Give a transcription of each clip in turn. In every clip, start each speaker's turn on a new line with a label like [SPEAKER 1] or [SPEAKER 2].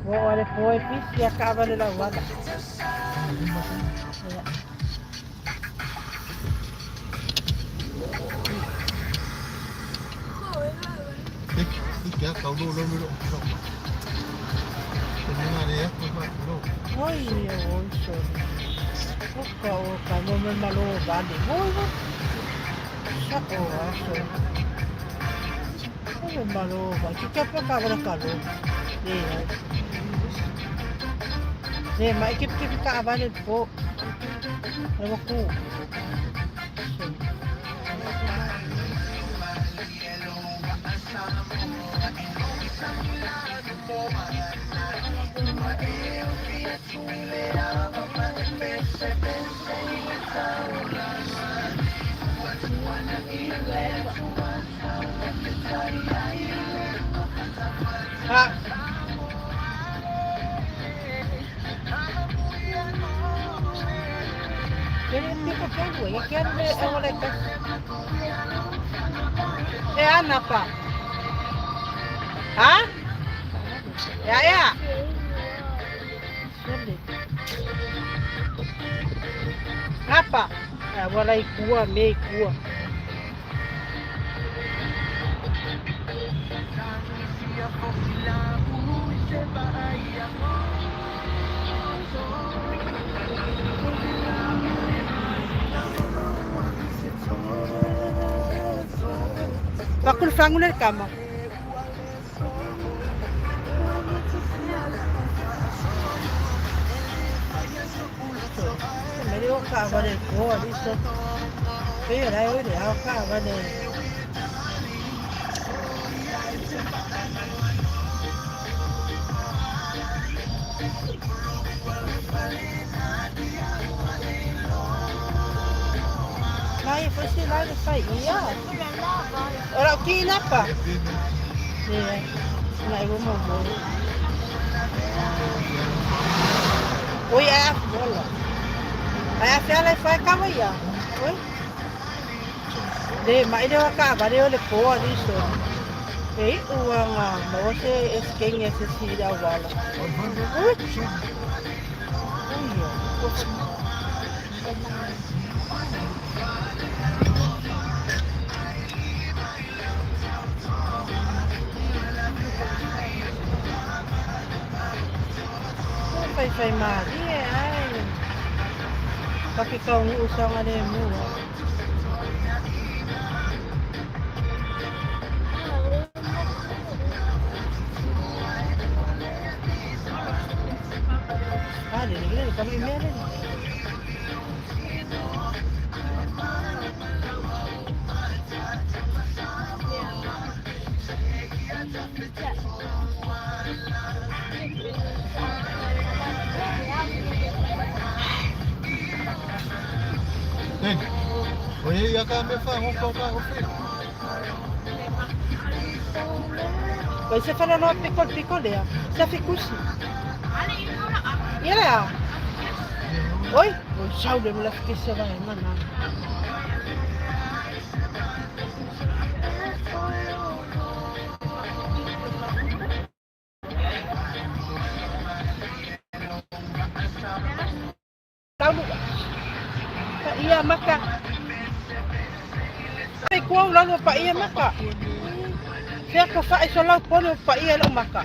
[SPEAKER 1] Oo, depois fiz e acaba de lavar.
[SPEAKER 2] Thích kau dulu dulu. Ini ya, dulu.
[SPEAKER 1] Oi, ocho. Oka, mo malo bali. Boy, sako aso. Mo malo ba? Kika pa ka kalo. Maikip-kip ka abanid po. Ewan ko. Ha? Pero hindi ko pwede. Kaya wala ka. Ana pa. Ha? Yaya. Apa? Walay kuha, may kuha. Bakul fanguler kama. Medio kama del kuha dito. Pero ay uli ako kama del. May sila sa iya. Ora kina pa. Iya. Naibo mo bo. Uy, ay bola. Ay afela fai kama ya. Uy. De mai de ka ba de le po diso. Uang mau se esqueng ese sida wala. Uy. Fai mali ay. Pakai kau ni usang ada mu. Ini kami meron.
[SPEAKER 2] Oye, ya kami fa, kau offer.
[SPEAKER 1] Vai se fala no picol ya. Sa fikusi. Ya. Oi, show dem la fikisa ba mana. Tahu Pak iya maka. Ay kuaw lang pa iya maka. Siya ko fa iso lang po pa iya lang maka.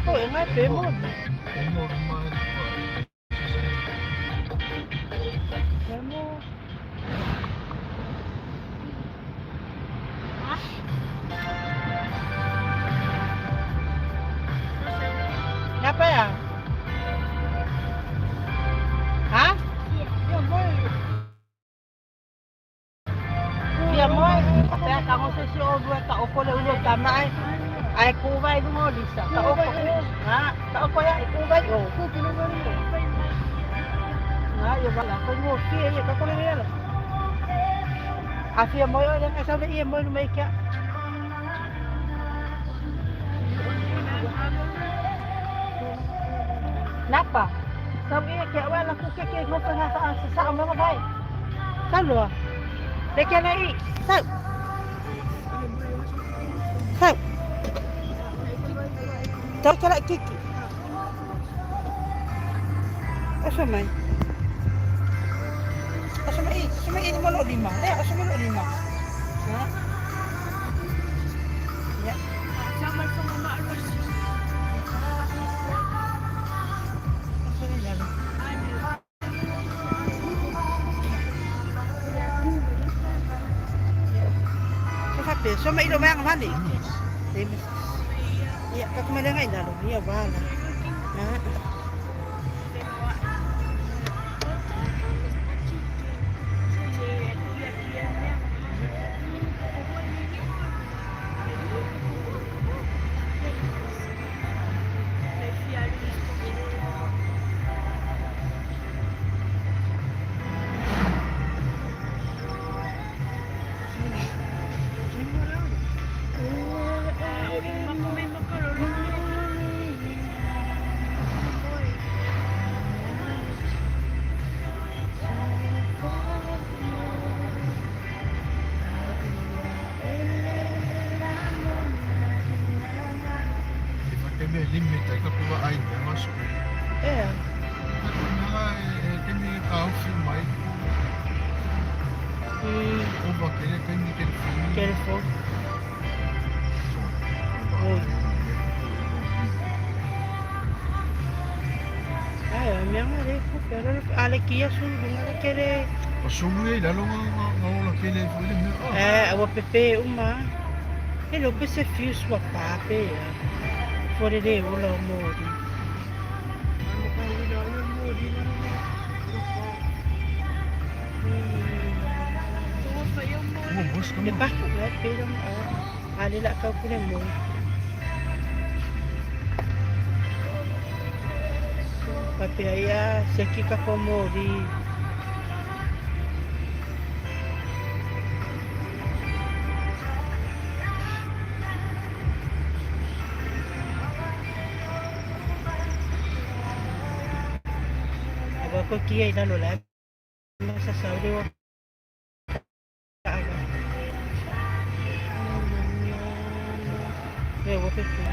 [SPEAKER 1] Ako nga demo. Demo. Apa ya? Hah? Iya, boy. Iya, boy. Kaya kamu sesi obo ka opo le ulo tama ay kubay mo disa. Ka opo. Ha? Ka opo ya kubay. Oh. wala ko mo kia ya ka ko ni ala. Afia mo yo yang asa iya mo no mai kia. Napa? Sabi iya kia wala ko kia mo pa sa mo bay. Salo. Deke na i. Sab. Sab. Tahu cara kiki. Asa mai? Asa mai ini mau lima. Asa mau lima. Ha? Ya. Sama mak alus. Asa ni lalu. Sabi, so may ilo mayang mali. Iya, kakumala nga inalo. Iya, wala. Ha?
[SPEAKER 2] May limit ay kapuwaay niya masuk.
[SPEAKER 1] Eh.
[SPEAKER 2] Kini kau filmai. Over kini kini
[SPEAKER 1] Careful. Oh. Ay, may nga rin po. Pero alakiya sun, yung alakere.
[SPEAKER 2] Pasungay, lalo nga kini film.
[SPEAKER 1] Awa pepe uma. Hello, pese fuse wa pape. For the day, wala mo di.
[SPEAKER 2] Bos ka mo.
[SPEAKER 1] Diba? Pero alila ka ko mo. Papaya, seki ka ko mo di. Ko kia ina lo la masa saudi wa wa pepe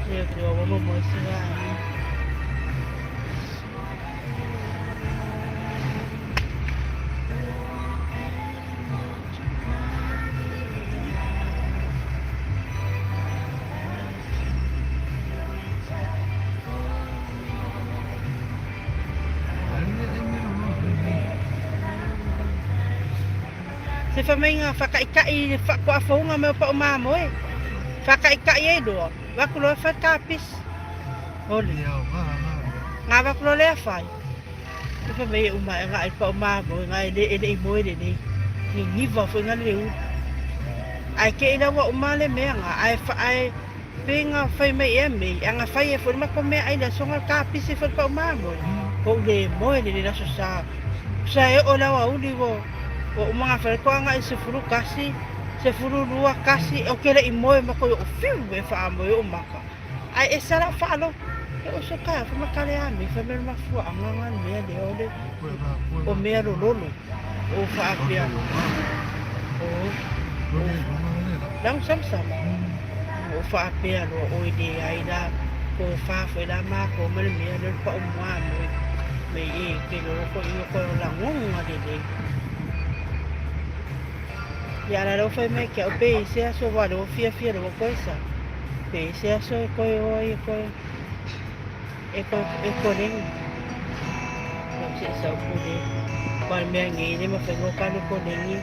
[SPEAKER 1] creo que vamos a mostrar se famay nga fakaikai ko afo nga may pa umamo eh. Fakaikai do. Wa ko lo fa kapis. Oli. Nga wa ko le fa. Se famay nga ay pa umamo nga ide mo ide ni. Ni va fo nga leu. Ai ke ina wa umale me nga ai pinga fai mai emi ang fai fo ma ko me ai la so nga kapis fo pa umamo. Ko le mo ide na so sa e ola wa uli wo. O mga ko nga sefuru kasi sefuru lua kasi o kela imoy mako yo fiu be fa amo yo maka ai esara fa lo yo so ka fa makale ami fa mer mafu angangan me de ode o me lo lolo o fa apia o lang sama o fa apia lo o ide ai da ko fa la ma ko mer me lo pa umwa me e ke lo ko yo ko la ngonga de ya la lo fue me que o pe se aso va lo fia lo coisa pe se aso ko oi ko len no se sa pude par me ngi ni ma fe go ka no ko ni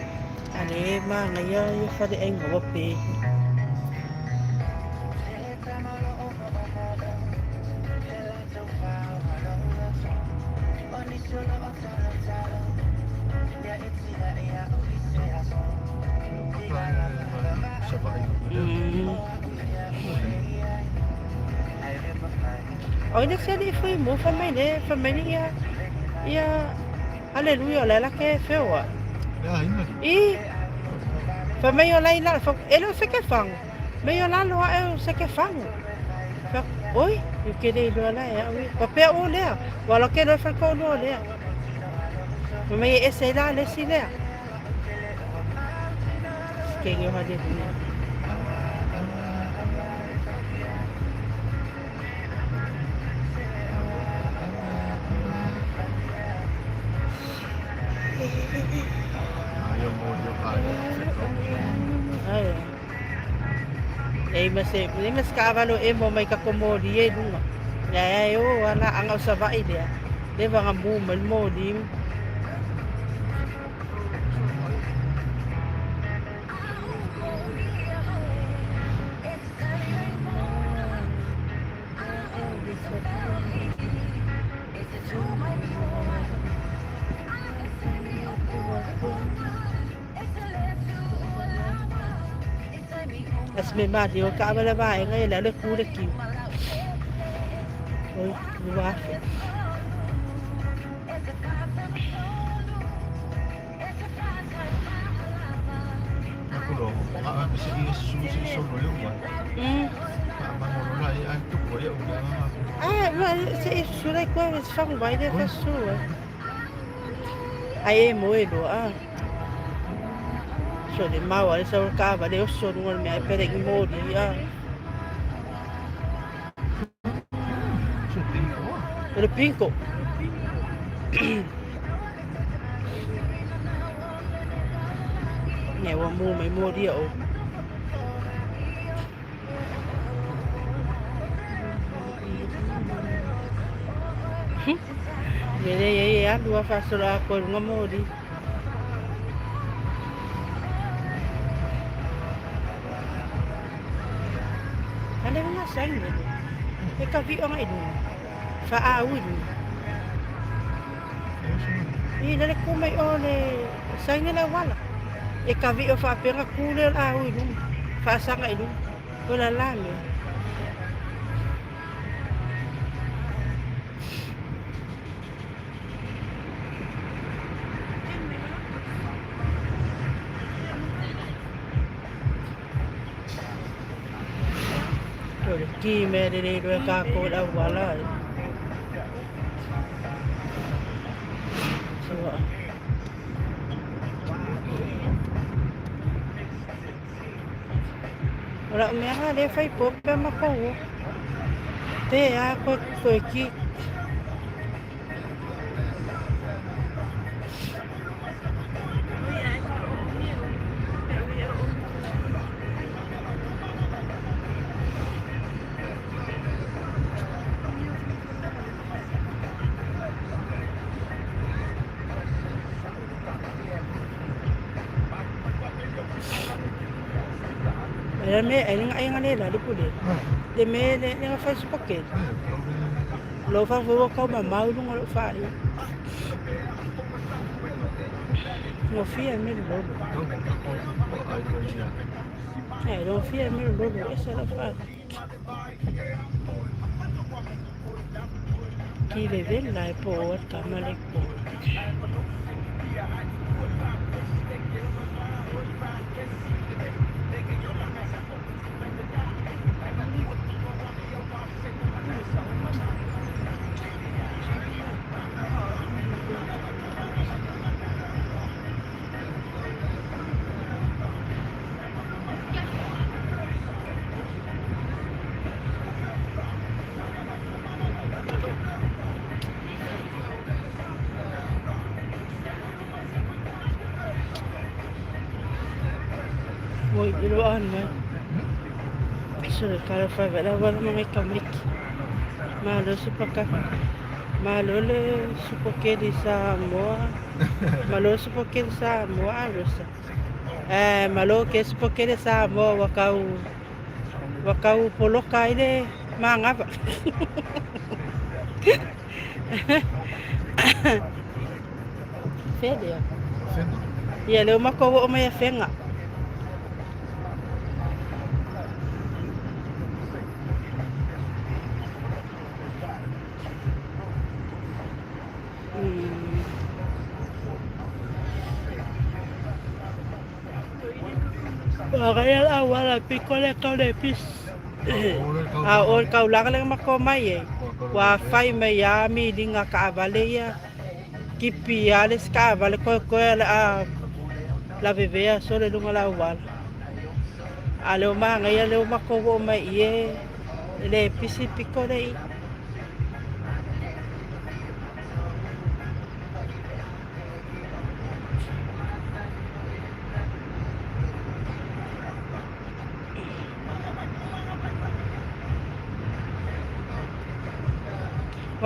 [SPEAKER 1] ale ma nga ya yo fa de en go pe
[SPEAKER 2] sa bahay.
[SPEAKER 1] Og det ser det för mo för mig det för mig ja halleluja la que feo.
[SPEAKER 2] Ja, ina.
[SPEAKER 1] För mig jag la för eller så que fang. Men jag la lo är så que fang. För oj, eu queria lo la ja. Papel olha. Wala que lo för ko lo olha. Men mig är så la le sila. Ska jag ha det.
[SPEAKER 2] Ayaw mo yung kaya.
[SPEAKER 1] Ay. Mas kaavalo mo may kakomodi dunga. Ya yo wala ang usaba ide. De ba nga bumal mo dim. As may madi o kaabala ba ngayon lalo kulak yun. Oy, diba?
[SPEAKER 2] Ako lo, kasi susi solo yung ba? Manulula ay tuko ya udah.
[SPEAKER 1] Mas surai ko mas fang ba ide fa su. Ay mo edo So de mawa sa ka ba de so no me ay pereg mo di
[SPEAKER 2] So tingko.
[SPEAKER 1] Pero pinko. Nyewa mo may mo di o. Gede ya dua fasura ko ngamo di. Ano nga sayang din? Ikaw ang ito. Faawin. Dali ko may ole. Sayang nila wala. Ikaw o faapira kulel awin. Fasa nga ito. Wala lang eh. Kime de do kako da wala. So. Ora me ha de fai pop ma ko. Te ko ki. Ay nga nila, di po din. Di may nga Facebook eh. Lo fa fu ko ma mau lu ngalo fa. Lo fia mi lo. Lo fia mi lo, esa la fa. Ki bebe la po ta malek po. Muy iluan man. Sorry, kalau favela wala mga kamik. Malo sa pagka. Malo le supoke di sa moa. Malo supoke di sa moa rusa. Malo ke supoke di sa moa wakau polokai de manga ba. Fede. Ya le makowo o may fenga. Kaya wala pikole kau lepis. Ol kau lang makomay eh. Wi-Fi may yami di nga kaabale ya. Kipi alis kaabale ko la bebea sole lunga la wala. Alo ma ngaya lo makogo mai ye. Lepis pikole.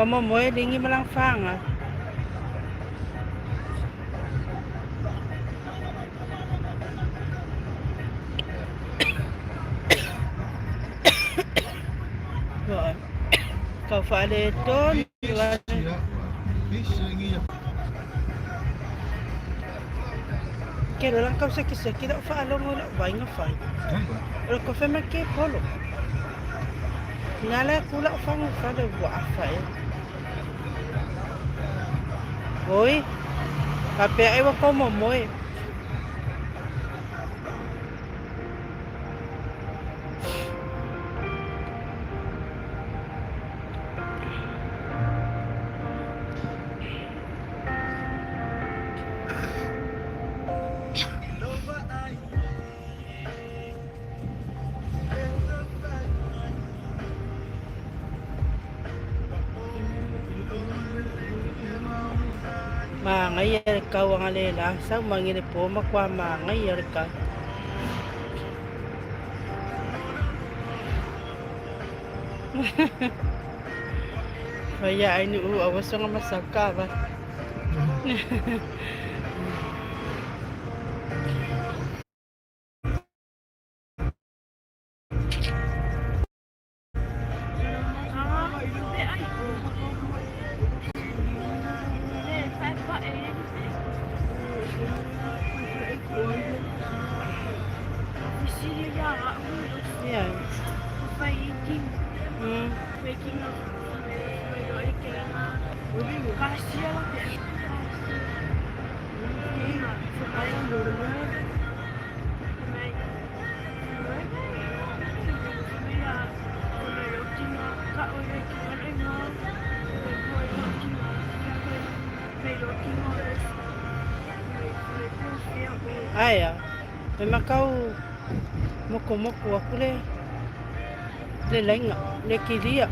[SPEAKER 1] Mamoy dingi malang fanga. Kau fale ton. Kero lang kau sakit-sakit tak falo mo na ba nga fai. Pero ko fe man ke polo. Nala kula fang falo buat fai. Oi. Tapi ai wa ko momoy. Mangay ka ang alela sa mangini po makwa mangay ka. Kaya ay awas nga masaka ba. Yan. Ay, memang kau moko-moko aku le. Le lain le kiri.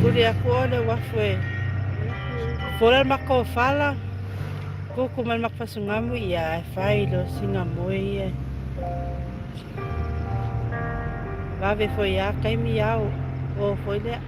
[SPEAKER 1] Kuri aku ole wafwe. Fora mako fala. Koko man makpasungamu ya failo singamu ye. Vave foi ya kai miau. O foi le.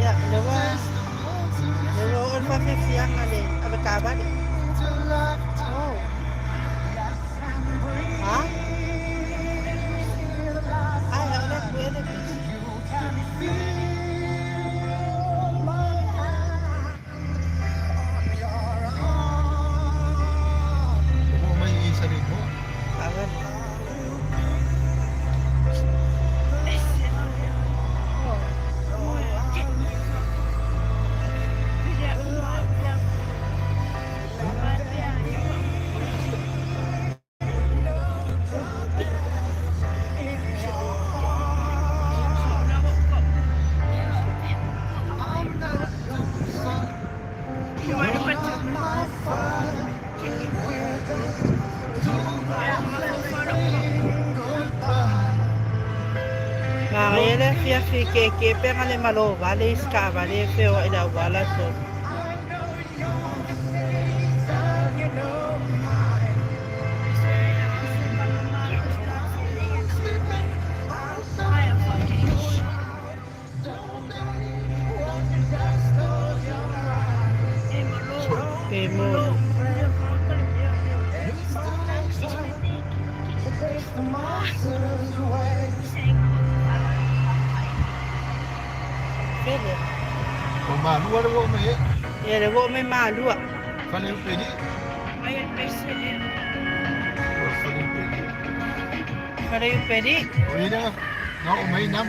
[SPEAKER 1] Ya, luego el pase siang ada kabar. Oh. Hah? Ay, ada pia ke penga le malo vale ska vale feo ila wala so. Pemol. Vede?
[SPEAKER 2] O malu ada wo me.
[SPEAKER 1] Ya le wo me malu.
[SPEAKER 2] Fale o pedi.
[SPEAKER 1] Ai pesele.
[SPEAKER 2] O fale o pedi.
[SPEAKER 1] Fale o pedi.
[SPEAKER 2] O ina no o mai nam.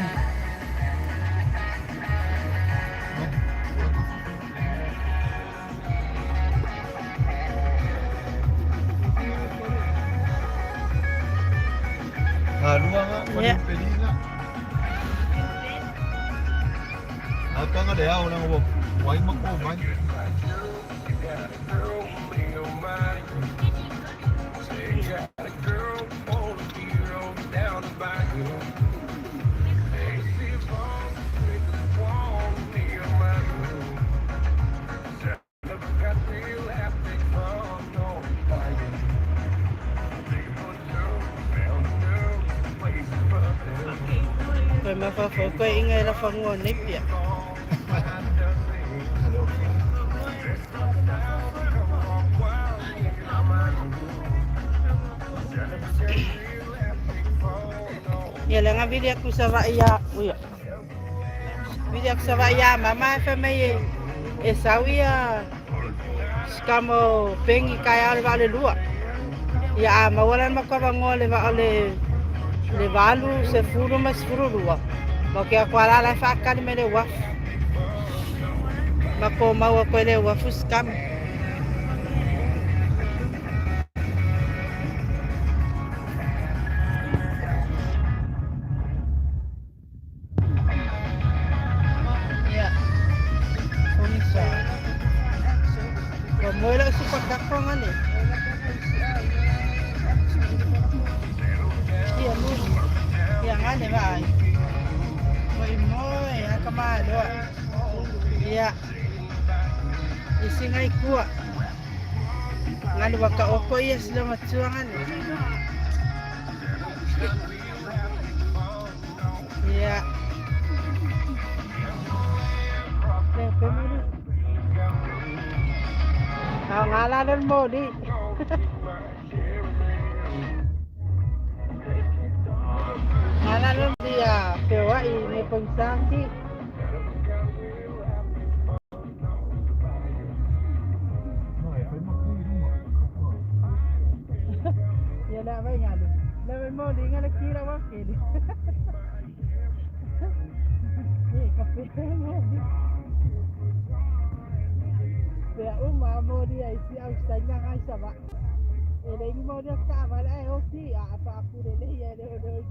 [SPEAKER 2] Malu nga fale o pedi nga. Ata nga de ako nang wo. Why magkuman?
[SPEAKER 1] Koe mawhawha, koe inga e la whangoa nepia. Ia le nga vili aku sa vai ia, uia. Vili aku sa vai ia, mama e whamei e sau ia skamo pengi kai ale wa le lua. Ia a mawalan makawangoa le wa le valu se furu mas furu lua. Ma ke a kuala la whakari me le wafu. Ma ko maua koe le wafu skam. Ia. Komisa. Ko moela si pakakong ane. Ia muli. Ia ngane vai. Moi, akamalo. Ia. Isingai kua. Ngani waka oko ia sila matsuangan. Ia. Kau ngalah dan modi. Ngalah dan dia. Kewa ini pengsangki. Ya dah baik ngadu. Dah modi ngala kira wakil. Kafe modi. Dia modi ai si au sanya ai sama. Ele modi ka bala ai oki apa aku le ya le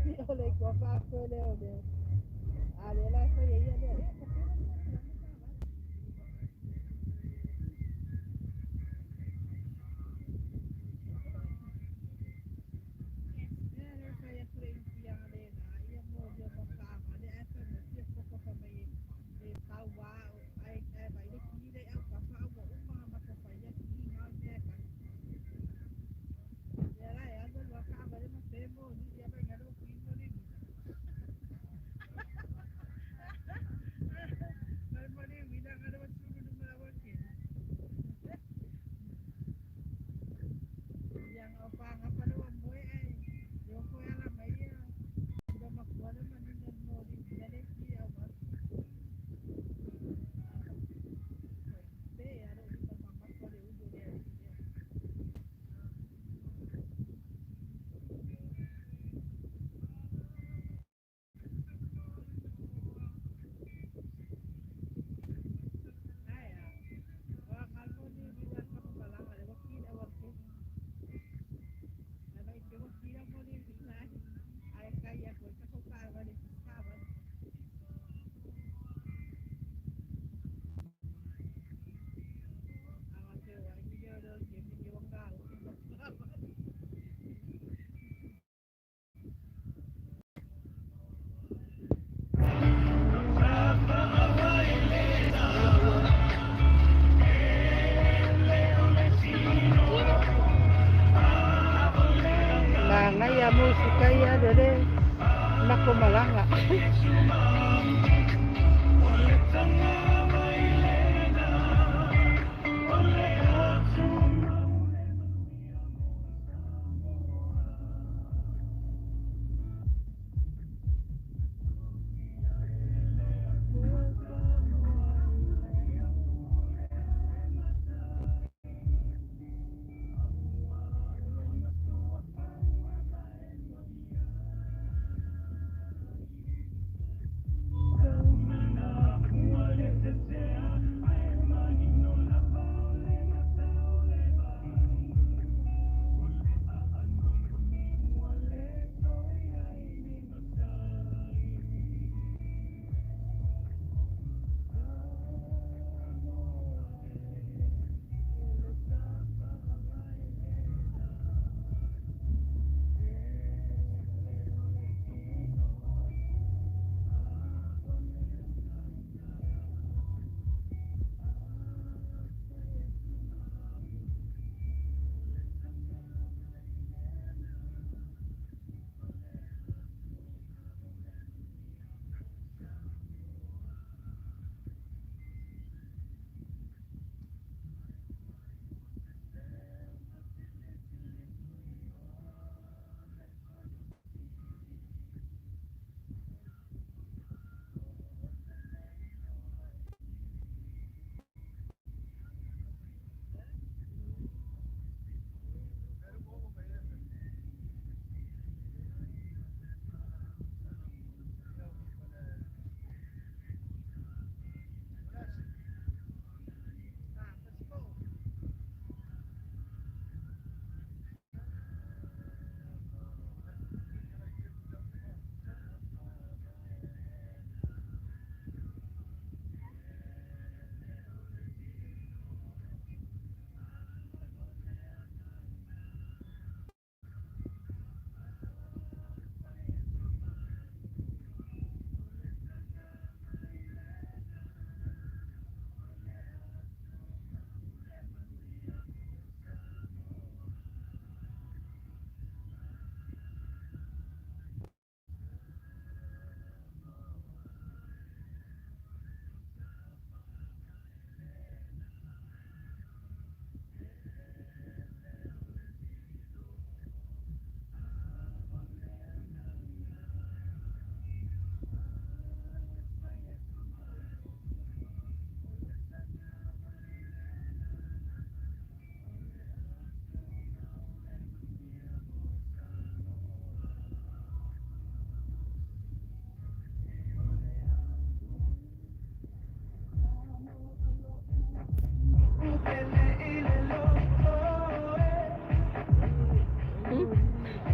[SPEAKER 1] si ole ko fa ko le ole. Ale la fa ya le.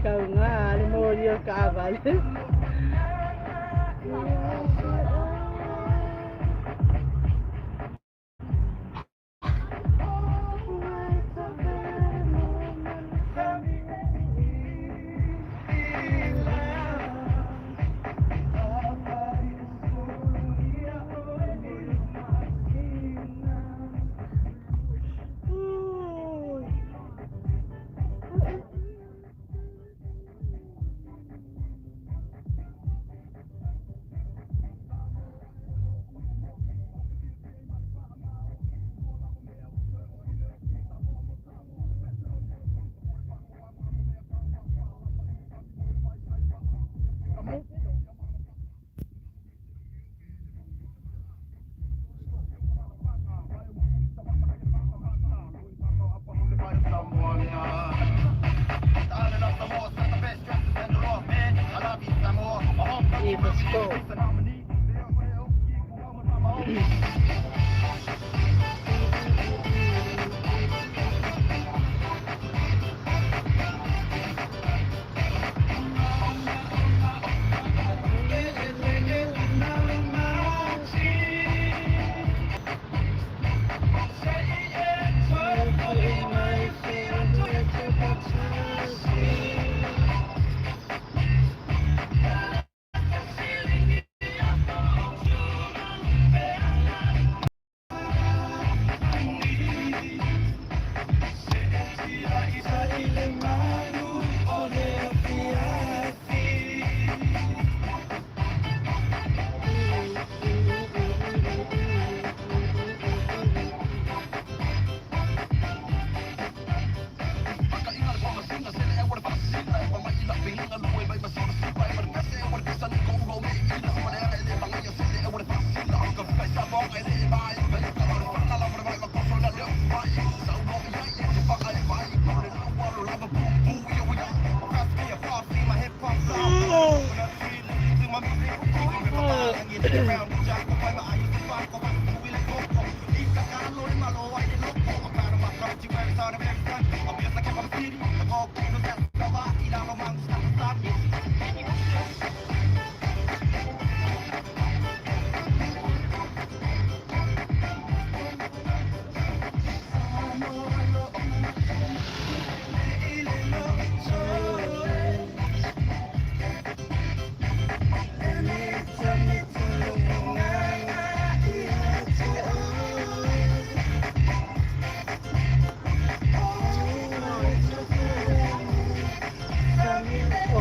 [SPEAKER 1] Ikaw nga, demonyo kaabal.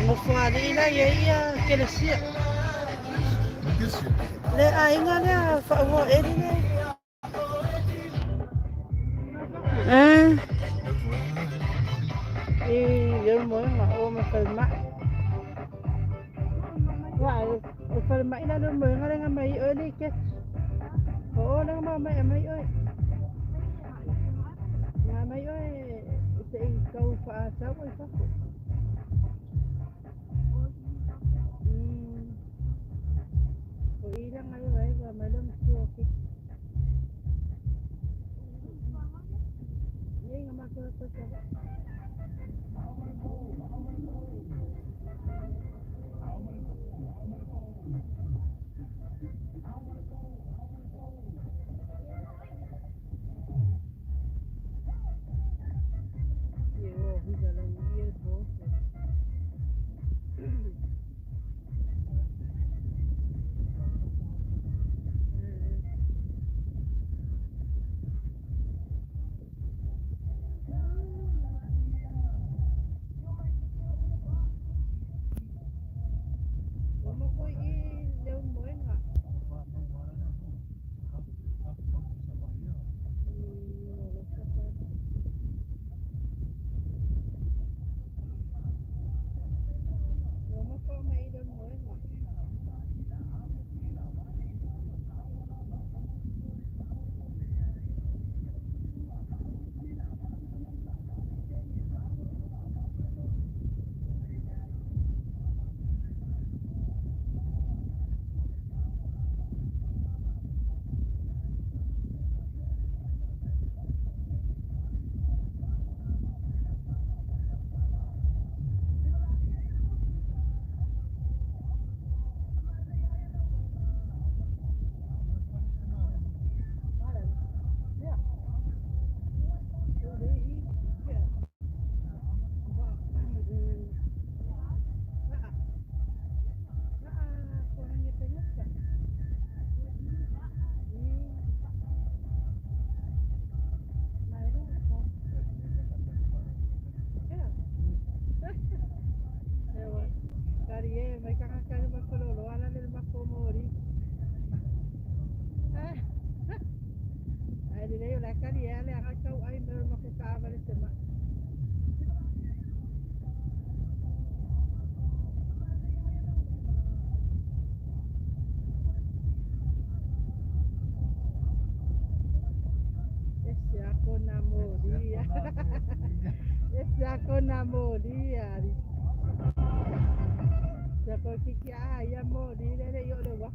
[SPEAKER 1] Ngofwali ila ya kelesi. Le ainga le fa wo eri le. Yo mo nga o makalma. Wa makalma ila lo mo nga may oli ke. Oo lang may oy. Nga may oy. Sa ikaw pa sa ko isa ko. O ilang ngayon ay malam ko okay. Ngayon nga makuha sa Ako na mo dia. Sako kiki ayam mo di le yo le wa.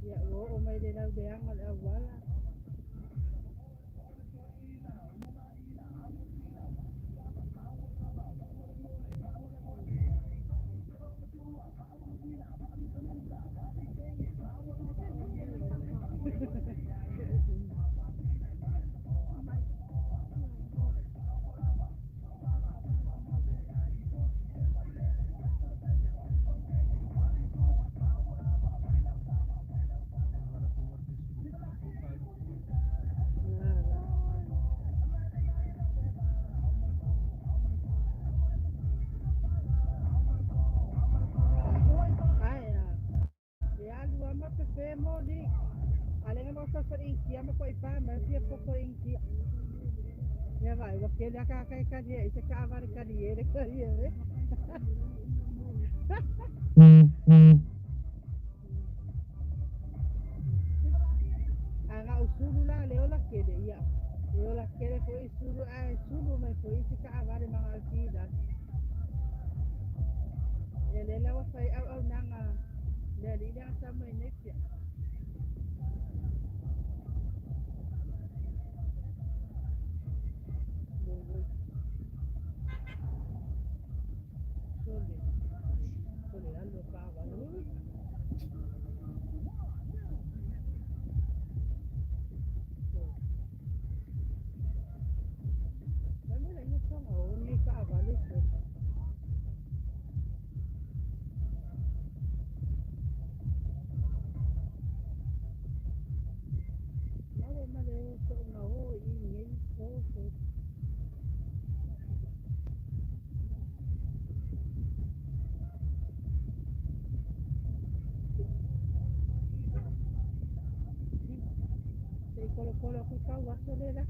[SPEAKER 1] Ya wo umay de na de ang awal. Mo di alena mo sa inkia mo ko ipa mas ya poco inkia ya vai wo que la ka ka dia ite ka avar ka dia aga usulu la leo la que ya leo la que le foi usulu usulu me foi ite ka avar ma altida ele la wa sai au nang di dia sama ini ya. Boleh lalu kawan dulu. Kami nak ni sama ni kawan itu. Mana so ngau ingin so. Kalau aku tahu asal dia dah.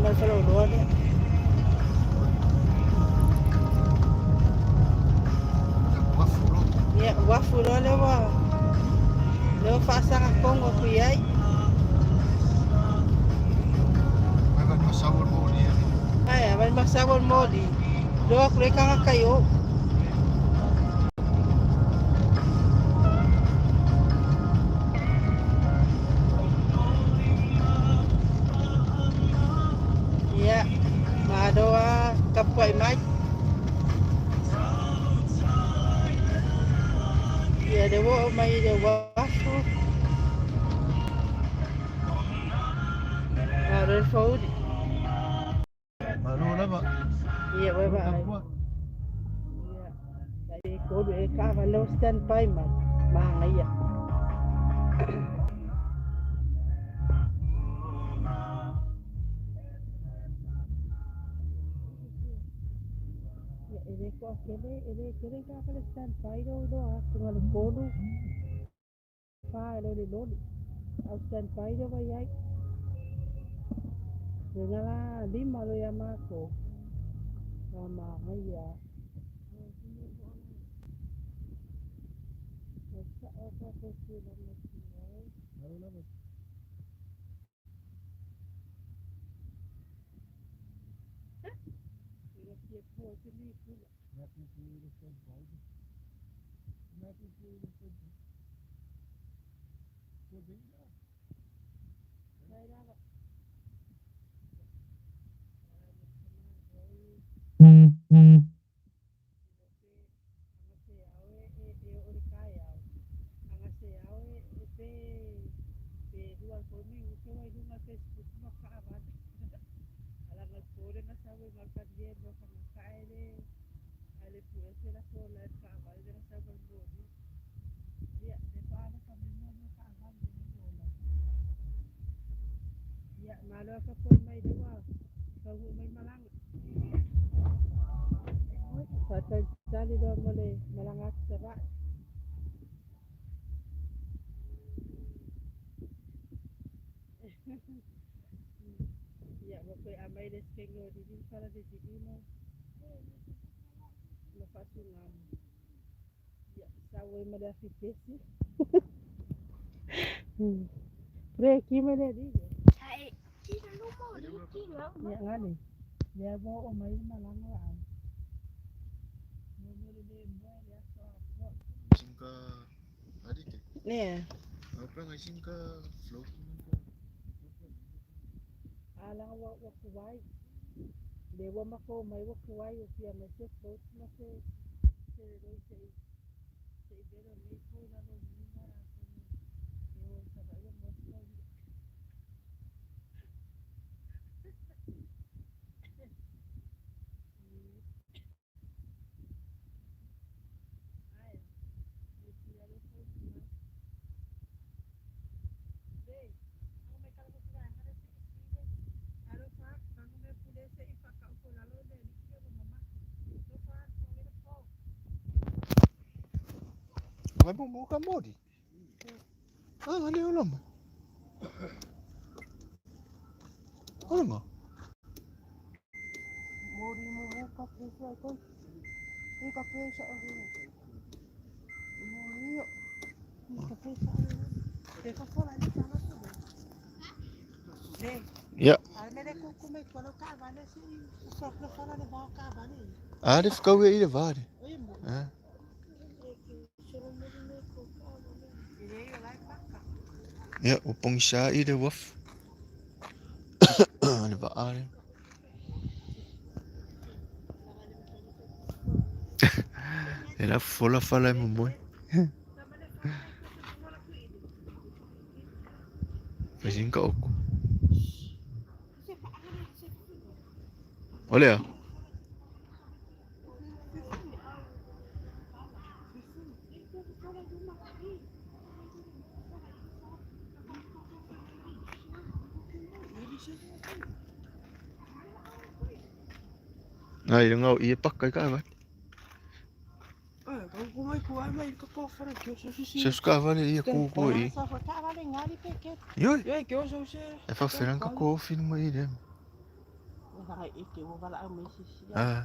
[SPEAKER 1] mal whalaurua lea. Ia, wafu loa lea wa. Leo whaasanga kongo kui ai. Ai, vai masawal modi. Loa kure kanga kayo. Iya, madoa kapai mai. Iya, dewa mai dewa wafu. Ada food.
[SPEAKER 2] Malu lah pak.
[SPEAKER 1] Iya, bye bye. Iya. Dari kodo ka kalau standby man. Mahal iya. Ya, ini kok kene ka kalau standby do aku kalau kodo. Pa lo di. Au standby do bayai. Ngala di malo ya mako. Mama ya. Sa apa ko sila na siya.
[SPEAKER 2] Malu lah pak.
[SPEAKER 1] Ila siya po sili pula.
[SPEAKER 2] Nanti sih standby. Nanti sih standby. Sudah.
[SPEAKER 1] Saya dah. Ya, malu apa pun mai dewa. Kau mai malang. Satu kali dah boleh malangat serak. Ya, bapak amai des kengo di sini kalau di sini mau lepas sunam. Ya, sawai madah fitesi. Preki mana dia? Ya ngani. Dia bawa mai malangan.
[SPEAKER 2] Singka adik ke?
[SPEAKER 1] Nih,
[SPEAKER 2] Apa nggak singka floating?
[SPEAKER 1] alang wa kuwai. Dewa mako mai wa kuwai usia masih float masih sedoi bero ni ko na no lima yo sabai wa mosco.
[SPEAKER 2] Vai buka modi. Ah, ali ulam. Ulam.
[SPEAKER 1] Mori mo buka pesa ko. Ika pesa ako. Mori yo. Ika pesa ako. Ika pula ni sama tu.
[SPEAKER 2] Ya.
[SPEAKER 1] Almele kuku me kalau kawan si usap na fala na bawa kawan ni.
[SPEAKER 2] Arif kau ia vari. Ah. Ya, upong siya ide waf. Ano ba ari? Ela fola fala mo boy. Fazin ka ako. Olha. Ay, nga iya pakai ka ba?
[SPEAKER 1] Kau kumai kuai mai ka ko fara kyo so si.
[SPEAKER 2] Sa skava le iya kuko i.
[SPEAKER 1] Sa fa ka vale ngari peket.
[SPEAKER 2] Yo.
[SPEAKER 1] Yo kyo so se.
[SPEAKER 2] E fa feran ka ko film mo ide.
[SPEAKER 1] Saka iki mo wala ang message siya.
[SPEAKER 2] Ah,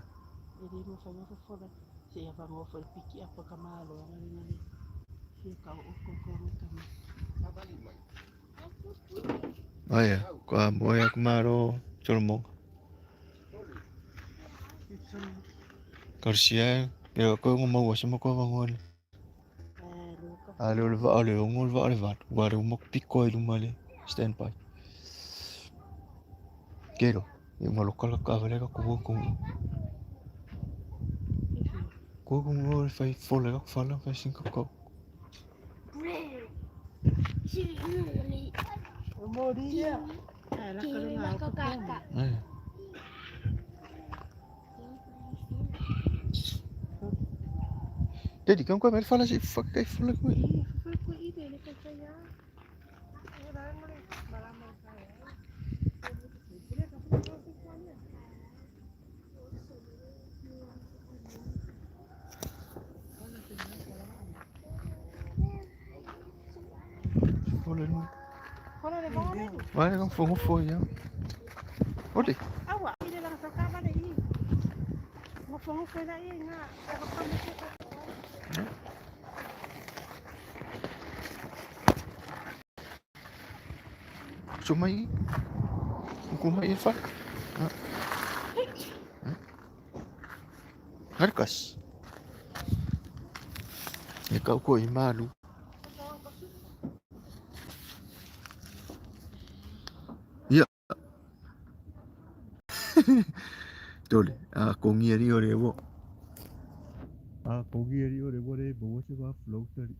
[SPEAKER 1] Hindi mo sa mga phone. Siya pa mo for piki apa kamalo ang ngali. Siya ka ko kami.
[SPEAKER 2] vaya, voy a comer cholmong. Garcia, pero ko mo mawasa mo ko bangon. Ale, ungol va vat. Waru mo pikoy lumale. Stand by. Quiero. Y mo lokal ka vele ka ko ko. Ko ko mo fai fole ka fala ka sin ka ko.
[SPEAKER 1] Mo dia. Ala ka nga ko.
[SPEAKER 2] Jadi kan ko mer fala si fuck kay fole ko.
[SPEAKER 1] Ko ide le ka saya.
[SPEAKER 2] Fole no.
[SPEAKER 1] Hola de bawah ni.
[SPEAKER 2] Vale, kan fongo fo ya. Ode.
[SPEAKER 1] Awak ide lang sa kaba na i. Mo fongo ko na i nga. Ako pa mo ko.
[SPEAKER 2] Sumai. Ko mai fa. Harkas. Ikaw ko malu. Ya. Dole, kung yeri ore wo. Kung yeri ore wo re bo se ba floater.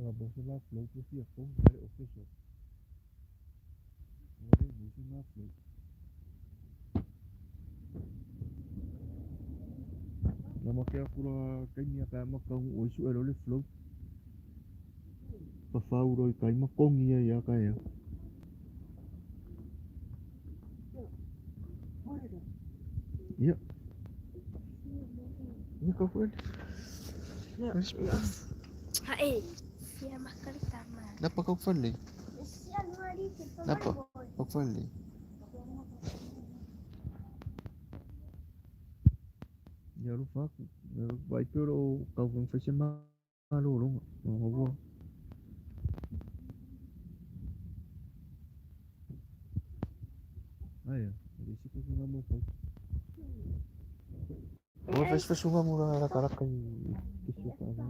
[SPEAKER 2] Bo se ba floater si kung yeri official. Ore bo se ba floater. Nama kaya pura kanya kaya makang oisu le float. Pafauro kay makong iya ya kaya. Ya. Ini kau pun.
[SPEAKER 3] Hai, siya makan sama.
[SPEAKER 2] Napa kau fali?
[SPEAKER 3] Siya mari kita.
[SPEAKER 2] Napa kau fali? Ya lupa aku. Baik pero kau pun fashion malu loh. Mau Ayo, di situ sungai mau kau. Oh, fes sungai murah karak kay isu ka na.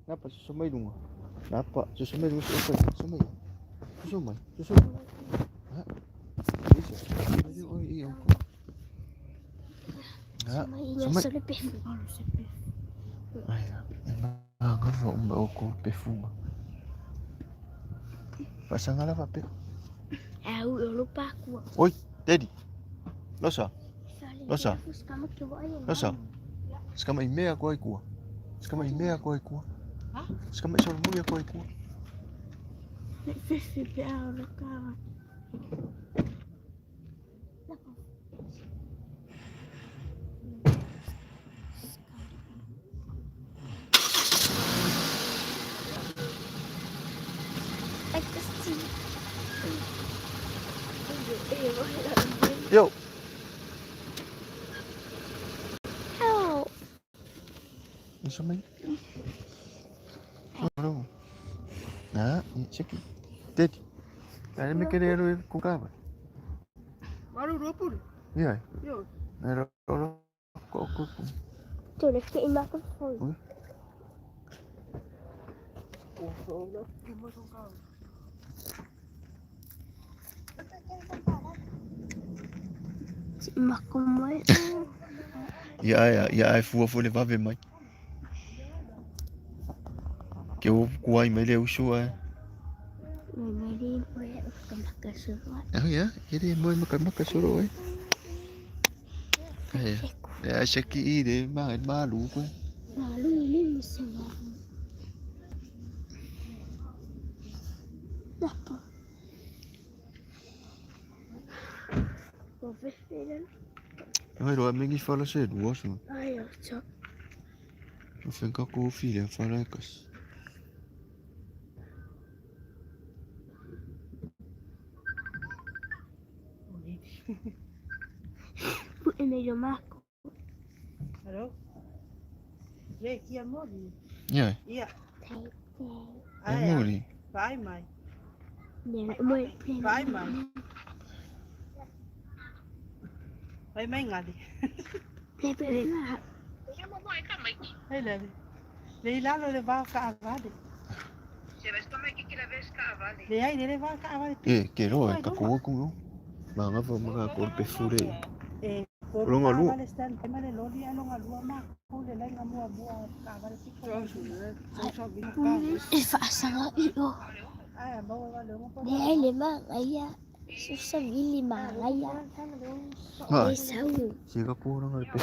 [SPEAKER 2] Napa susumay dong. Napa susumay dong susumay. Ha? Iya. Ha? Sumay. Ay, agora vou com perfume. Passa nga lá, papi.
[SPEAKER 3] Eu lupa aku.
[SPEAKER 2] Oi, Daddy. Losa. Losa. Skama imea kwa ikua. Skama imea kwa ikua.
[SPEAKER 1] Ha?
[SPEAKER 2] Skama isol mulia kwa ikua.
[SPEAKER 3] Sisi pia unakaa.
[SPEAKER 2] Yo.
[SPEAKER 3] Help.
[SPEAKER 2] Isa may. Ano? Shaki. Teddy. Ada me querer ir com cava.
[SPEAKER 1] Baru 20.
[SPEAKER 2] Ya.
[SPEAKER 1] Yo.
[SPEAKER 2] Era ora kok.
[SPEAKER 3] Tuh, udah kayak makan full. Makan mai.
[SPEAKER 2] Ya ai fu le va ver mai. Que o kuai mai le usua.
[SPEAKER 3] Nanti boleh makan surat.
[SPEAKER 2] Ya, jadi mau makan suruh eh. Ya, Shaki ide malu ko.
[SPEAKER 3] Lalu ini misalnya. Apa? Apa sih?
[SPEAKER 2] Ai ro mingi fala se du oso.
[SPEAKER 3] Ayo, cok.
[SPEAKER 2] O fenka ko filha fala kas.
[SPEAKER 3] Ini medio maco.
[SPEAKER 1] Halo. Le, kia mori.
[SPEAKER 2] Ya,
[SPEAKER 1] Iya.
[SPEAKER 2] mori.
[SPEAKER 1] Vai mai.
[SPEAKER 3] Vai
[SPEAKER 1] mai. Vai mai ngali. Hai le. Le lalo le va ka avale. Le ai le va ka avale.
[SPEAKER 2] Que ro ka ko ko. Manga fa mga ko pe fure.
[SPEAKER 1] Longa lu. Stand tema le loli alo ngalua ma. Ko le lai ngamua bua ka avale siko.
[SPEAKER 3] Ifasanga iyo.
[SPEAKER 1] Ai bawa wale mo po.
[SPEAKER 3] Dia lima ayah. Susah lima ayah. Esau.
[SPEAKER 2] Siga ko nang pe.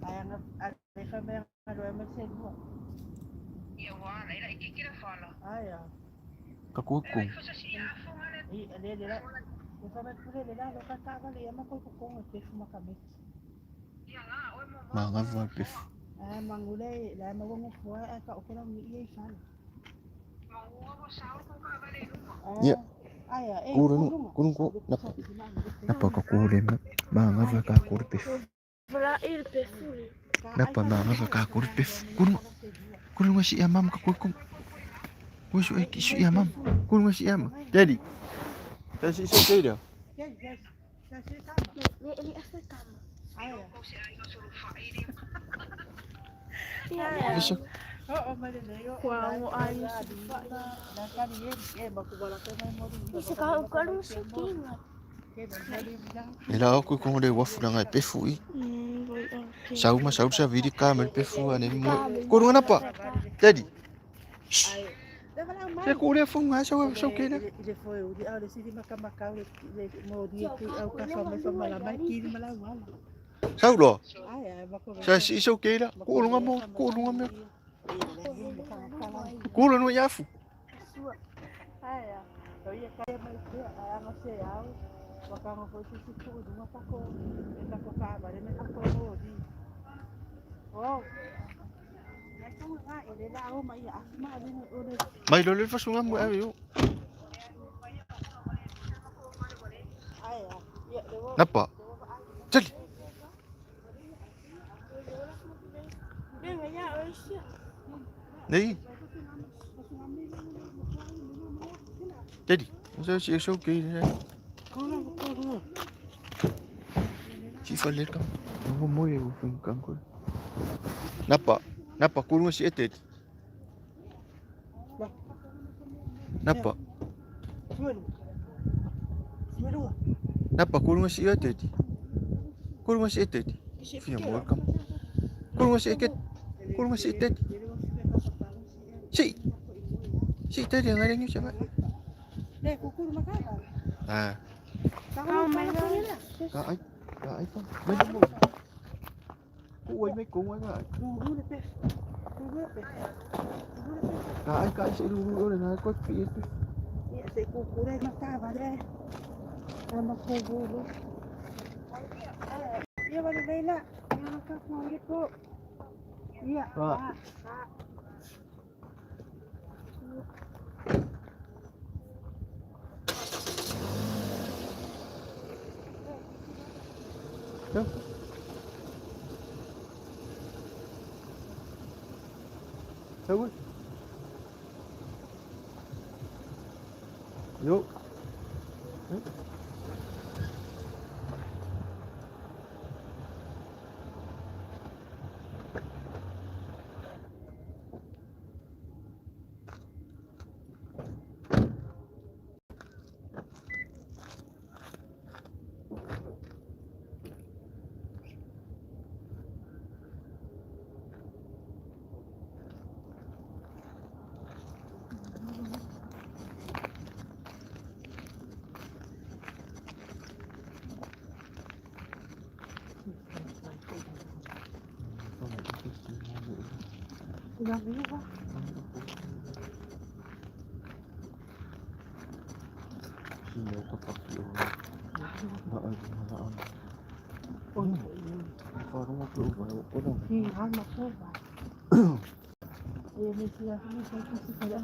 [SPEAKER 1] Ai nga ai fa me ngalo me se lu. Ai ya.
[SPEAKER 2] Ka ko ko.
[SPEAKER 1] Le la. Ko fa me pure le la lo ka ka vale ya ma ko ko pe fuma ka me.
[SPEAKER 2] Manga fa pe.
[SPEAKER 1] Ai mangule la ma ngo fo ka o ko mi ye fa.
[SPEAKER 2] Ya. Kurun ko napa ka kure manga fa ka kure pe.
[SPEAKER 3] Berair perfuri.
[SPEAKER 2] Napa manga fa ka kure pe. Kurun masih amam ka ko. Wis ek isu amam. Kurun masih amam. Jadi. Kasi isu kaya.
[SPEAKER 1] Yes. Kasi tama.
[SPEAKER 3] Ini apa kamu?
[SPEAKER 1] Ay.
[SPEAKER 2] Isu.
[SPEAKER 1] Oo, malinayo.
[SPEAKER 3] Kuang ayos. Bisa kau kalau syuting.
[SPEAKER 2] Ela ko ko de wafu nga pe fui. Sau sa vidi kamel pe fu ane mo. Kurun napa? Jadi. Se ko de fu nga sa kena.
[SPEAKER 1] Ele foi o dia de se macamacau no dia que eu casamos com malamai que malawal.
[SPEAKER 2] Sau lo.
[SPEAKER 1] Ai, bako.
[SPEAKER 2] Sa isu kaya. Kurun nga mo. Kurun no yafu.
[SPEAKER 1] Ai, eu ia cair mais que a não sei ao. Wakang ko si tudo nga pa ko. Enda ko ka ba rin ako mo di. Oh. Naku nga ile la ako mai asma din ulit.
[SPEAKER 2] Mai lo le fa sunga mo ayo.
[SPEAKER 1] Ai, ya dewo.
[SPEAKER 2] Napa? Jali. Nei. Jadi, saya isu kaya. Si faler kam. Mo mo e ufun kan ko. Napa kurun si etet. Napa? Napa kurun si etet. Kurun si etet. Fia mo kam. Kurun si etet. Kurun si etet. Si tadi yang ada ni siapa?
[SPEAKER 1] Deh, kukur makan.
[SPEAKER 2] Ah.
[SPEAKER 1] Kau main lah.
[SPEAKER 2] Ka ai con. Mấy mo. Ui mấy cùng ai vậy?
[SPEAKER 1] Dulu deh.
[SPEAKER 2] Ka ai sẽ dulu rồi này có chuyện.
[SPEAKER 1] Ya, se kukur ai makan deh. Sama kukur. Iya, balik Laila. Yang makan mau gitu. Iya, Pak.
[SPEAKER 2] Đâu? Đâu rồi? Yuk.
[SPEAKER 1] Udah dulu Pak.
[SPEAKER 2] Iya, tepat ya. Nggak ada malaan.
[SPEAKER 1] Oh,
[SPEAKER 2] Parang mag-uubay ko lang.
[SPEAKER 1] iya, ako ba? Ayan, sila sa kasi pala.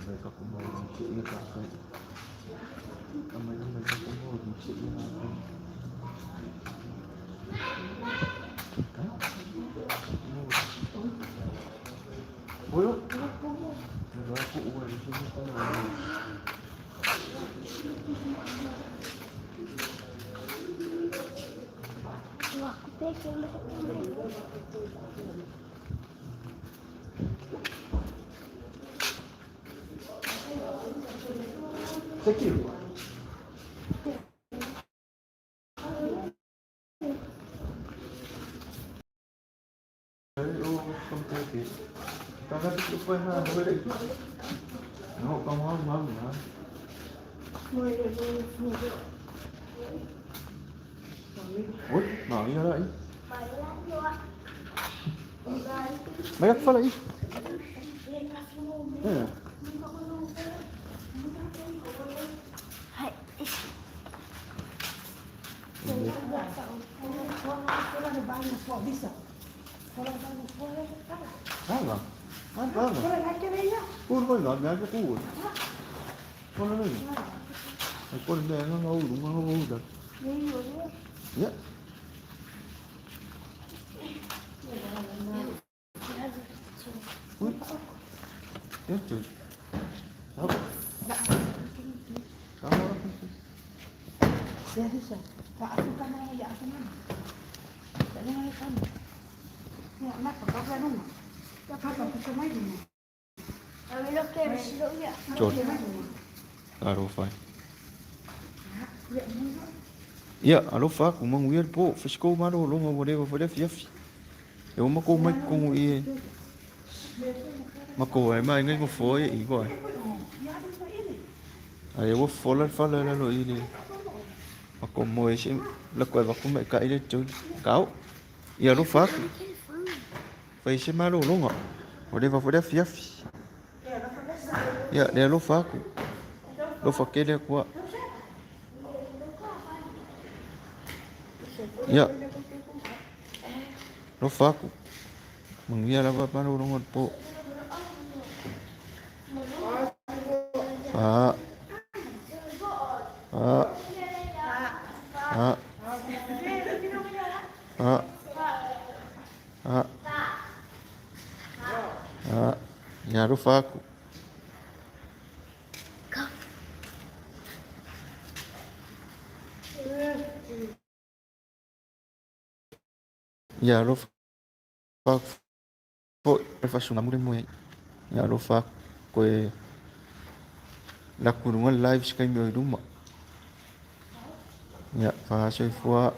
[SPEAKER 2] Mereka kumain ng siya kasi kamay na mereka kumain ng siya natin. Wala. Wala ko uwan siya na kumain.
[SPEAKER 3] Aku pegang
[SPEAKER 2] Sakit. Oh, kompletis. Kakak lupa na balik. No, kamu mam na. Oi, nah iya lah. Banyak pala eh. Eh.
[SPEAKER 3] Hai.
[SPEAKER 2] Salah. Apa? Pur ko lang, nasa pur. Wala na yun. Ay, pur na yan, mga ulan. Ya. Uy. Yan, cuy. Apa? Kamu orang itu.
[SPEAKER 1] Serius ya? Pak, aku kan mau ya aku mana? Tadi mau kan. Ya, nak apa kan rumah? Apa kita main rumah?
[SPEAKER 3] Kami lo que me sido ya.
[SPEAKER 2] Chốt. Alo phải. Iya, alo fa ku mang wir po, fisko maro lo ngo whatever for the fief. Eu ma ko mai ko i. Ma ko ai mai ngai ko foi i ko. Ai eu folar fala la lo i ni. Ma ko mo e la ko va ko mai ka ile chu. Cáo. Iya lo fa. Fai se maro lo ngo. Whatever for the fief. Ya, dia lo fa ku. Lo fa ke dia ko. Ya. Lo faku. Mengia la apa urungot po. Pak. Pak. Pak. Pak. Pak. Pak. Ya lo faku. Ya lo fa po per fare una mure mo ya lo fa ko la kurunga live sky mi rumah ya fa so fo